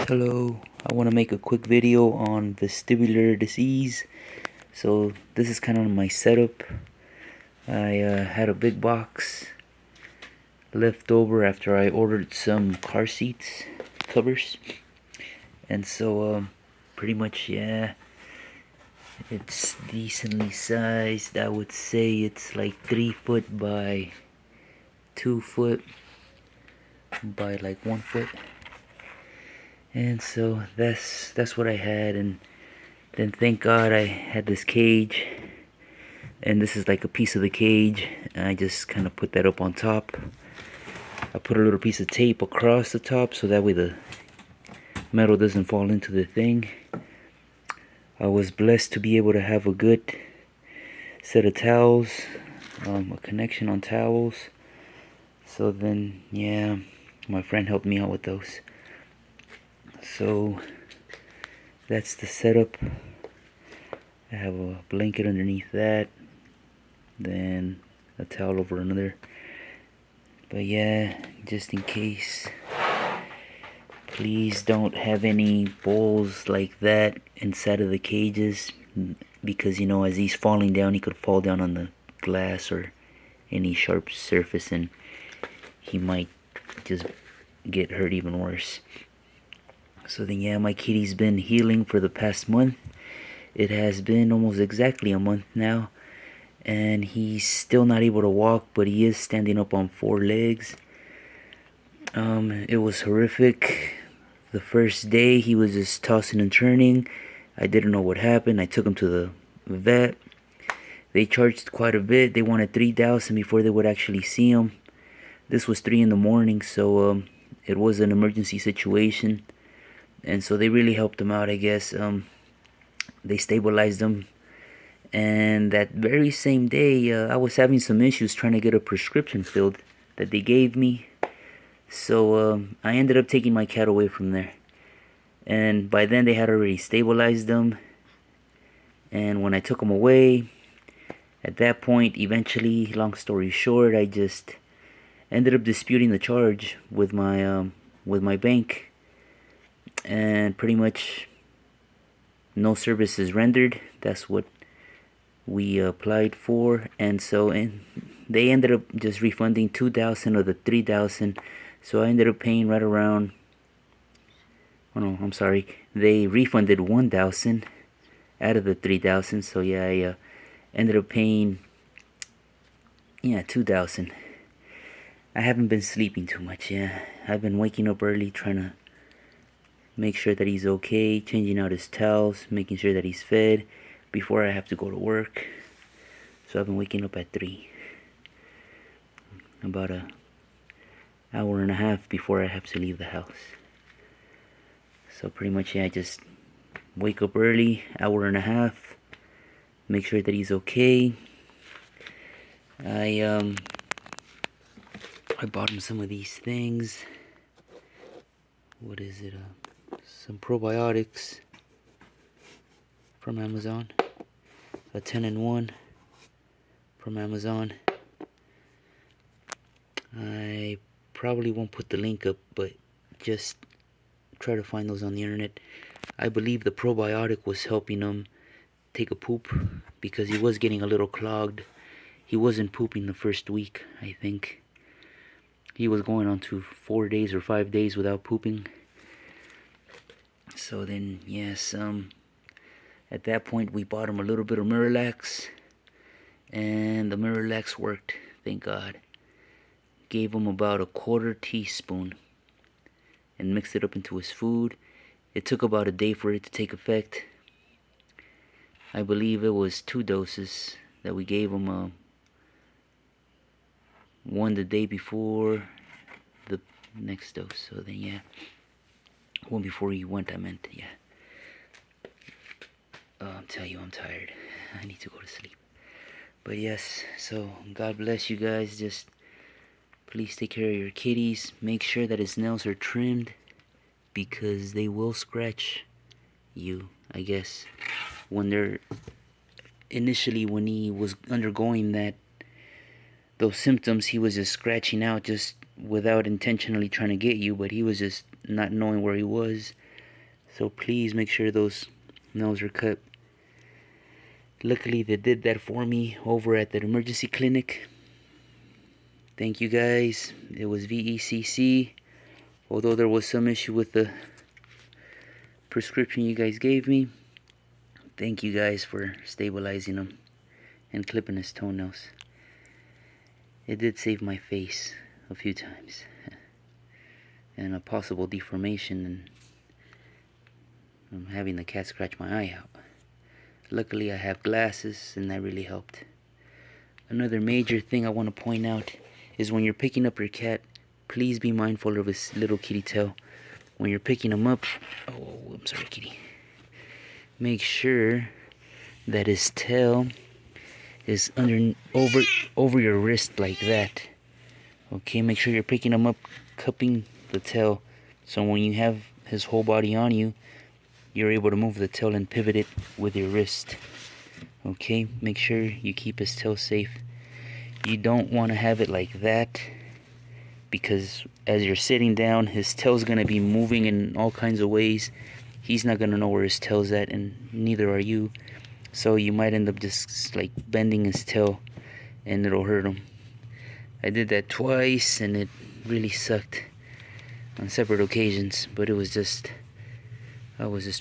Hello, I want to make a quick video on vestibular disease. So this is kind of my setup. I had a big box left over after I ordered some car seats covers, and so pretty much, yeah, it's decently sized. I would say it's like 3 foot by 2 foot by like 1 foot, and so that's what I had. And then thank God I had this cage, and this is like a piece of the cage, and I just kind of put that up on top. I put a little piece of tape across the top so that way the metal doesn't fall into the thing. I was blessed to be able to have a good set of towels, a connection on towels. So then, yeah, my friend helped me out with those. So that's the setup. I have a blanket underneath that, then a towel over another. But yeah, just in case, please don't have any bowls like that inside of the cages, because you know, as he's falling down, he could fall down on the glass or any sharp surface, and he might just get hurt even worse. So then, yeah, my kitty's been healing for the past month. It has been almost exactly a month now, and he's still not able to walk, but he is standing up on 4 legs. It was horrific. The first day he was just tossing and turning. I didn't know what happened. I took him to the vet. They charged quite a bit. They wanted $3,000 before they would actually see him. This was 3 in the morning, so it was an emergency situation, and so they really helped him out, I guess. They stabilized him, and that very same day, I was having some issues trying to get a prescription filled that they gave me. So I ended up taking my cat away from there, and by then they had already stabilized him. And when I took him away, at that point, eventually, long story short, I just ended up disputing the charge with my bank, and pretty much no services rendered. That's what we applied for, and they ended up just refunding $2,000 of the $3,000. So I ended up paying right around. Oh no, I'm sorry. They refunded $1,000 out of the $3,000. So yeah, I ended up paying $2,000. I haven't been sleeping too much. Yeah, I've been waking up early trying to make sure that he's okay, changing out his towels, making sure that he's fed before I have to go to work. So I've been waking up at 3, about an hour and a half before I have to leave the house. So pretty much, yeah, I just wake up early, hour and a half, make sure that he's okay. I bought him some of these things. What is it? Some probiotics from Amazon. A 10-in-1 from Amazon. I probably won't put the link up, but just try to find those on the internet. I believe the probiotic was helping him take a poop because he was getting a little clogged. He wasn't pooping the first week, I think. He was going on to 4 days or 5 days without pooping. So then, yes, at that point we bought him a little bit of Miralax, and the Miralax worked, thank God. Gave him about a 1/4 teaspoon and mixed it up into his food. It took about a day for it to take effect. I believe it was 2 doses that we gave him. One the day before the next dose. So then, yeah, one before he went, I meant, yeah. I'll tell you, I'm tired. I need to go to sleep. But yes, so God bless you guys. Just please take care of your kitties. Make sure that his nails are trimmed, because they will scratch you, I guess. When he was undergoing those symptoms, he was just scratching out, just without intentionally trying to get you, but he was just not knowing where he was. So please make sure those nails are cut. Luckily they did that for me over at the emergency clinic. Thank you guys. It was VECC. Although there was some issue with the prescription you guys gave me, thank you guys for stabilizing him and clipping his toenails. It did save my face a few times and a possible deformation and having the cat scratch my eye out. Luckily I have glasses and that really helped. Another major thing I want to point out is when you're picking up your cat, please be mindful of his little kitty tail. When you're picking him up, oh, I'm sorry, kitty. Make sure that his tail is over your wrist like that. Okay, make sure you're picking him up, cupping the tail, so when you have his whole body on you, you're able to move the tail and pivot it with your wrist. Okay, make sure you keep his tail safe. You don't want to have it like that, because as you're sitting down, his tail's going to be moving in all kinds of ways. He's not going to know where his tail's at, and neither are you. So you might end up just like bending his tail and it'll hurt him. I did that twice and it really sucked on separate occasions, but I was just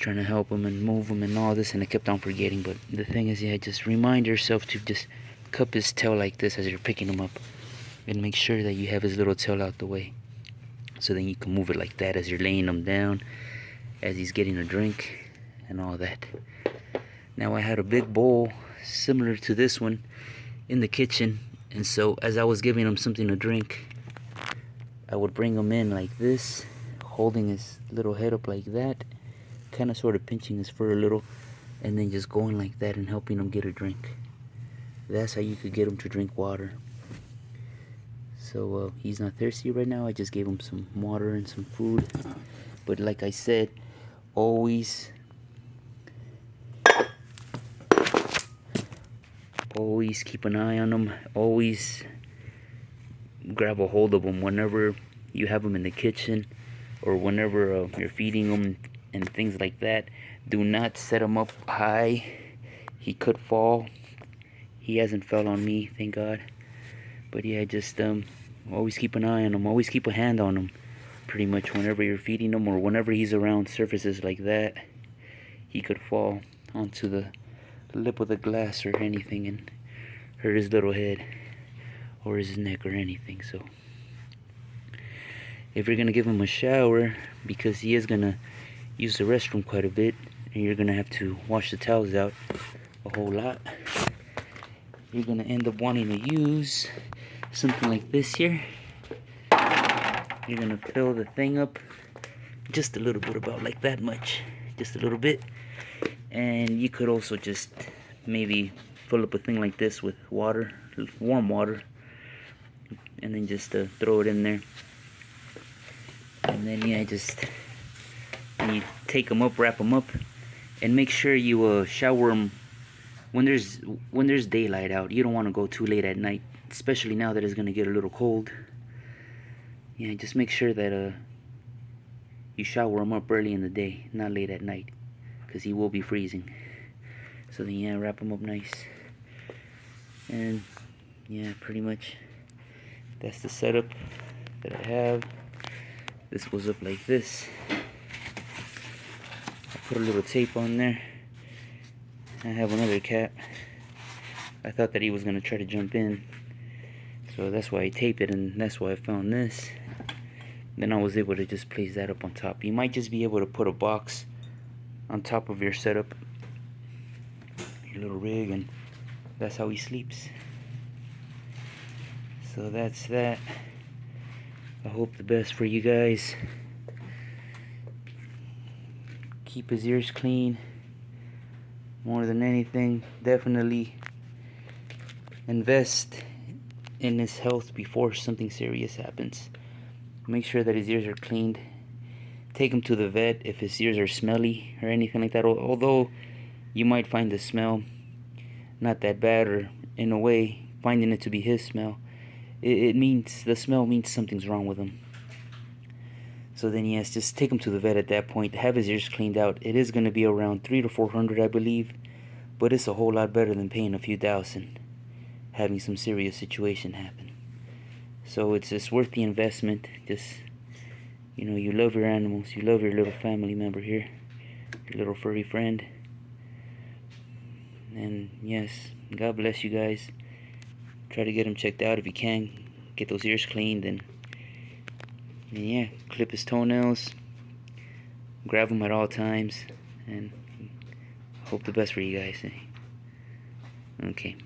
trying to help him and move him and all this, and I kept on forgetting. But the thing is, yeah, just remind yourself to just cup his tail like this as you're picking him up, and make sure that you have his little tail out the way, so then you can move it like that as you're laying him down, as he's getting a drink and all that. Now I had a big bowl similar to this one in the kitchen, and so as I was giving him something to drink, I would bring him in like this, holding his little head up like that, kind of sort of pinching his fur a little, and then just going like that and helping him get a drink. That's how you could get him to drink water. So he's not thirsty right now. I just gave him some water and some food. But like I said, always keep an eye on them. Always grab a hold of them whenever you have them in the kitchen, or whenever you're feeding them and things like that. Do not set them up high. He could fall. He hasn't fell on me, thank God. But yeah, just always keep an eye on him. Always keep a hand on him, pretty much whenever you're feeding him, or whenever he's around surfaces like that. He could fall onto the lip of the glass or anything and hurt his little head or his neck or anything. So if you're gonna give him a shower, because he is gonna use the restroom quite a bit and you're gonna have to wash the towels out a whole lot, you're gonna end up wanting to use something like this here. You're gonna fill the thing up just a little bit, about like that much, just a little bit. And you could also just maybe fill up a thing like this with water, warm water, and then just throw it in there. And then yeah, just you take them up, wrap them up, and make sure you shower them when there's daylight out. You don't want to go too late at night, especially now that it's gonna get a little cold. Yeah, just make sure that you shower him up early in the day, not late at night, because he will be freezing. So then yeah, wrap him up nice. And yeah, pretty much that's the setup that I have. This goes up like this. I put a little tape on there. I have another cat. I thought that he was gonna try to jump in, so that's why I taped it, and that's why I found this. Then I was able to just place that up on top. You might just be able to put a box on top of your setup, your little rig, and that's how he sleeps. So that's that. I hope the best for you guys. Keep his ears clean. More than anything, definitely invest in his health before something serious happens. Make sure that his ears are cleaned. Take him to the vet if his ears are smelly or anything like that. Although you might find the smell not that bad, or in a way finding it to be his smell, it means, the smell means something's wrong with him. So So then yes, just take him to the vet at that point. Have his ears cleaned out. It is going to be around 300 to 400, I believe, but it's a whole lot better than paying a few thousand, having some serious situation happen. So it's just worth the investment. Just, you know, you love your animals, you love your little family member here, your little furry friend. And yes, God bless you guys. Try to get him checked out if you can. Get those ears cleaned, and yeah, clip his toenails, grab him at all times, and hope the best for you guys. Okay.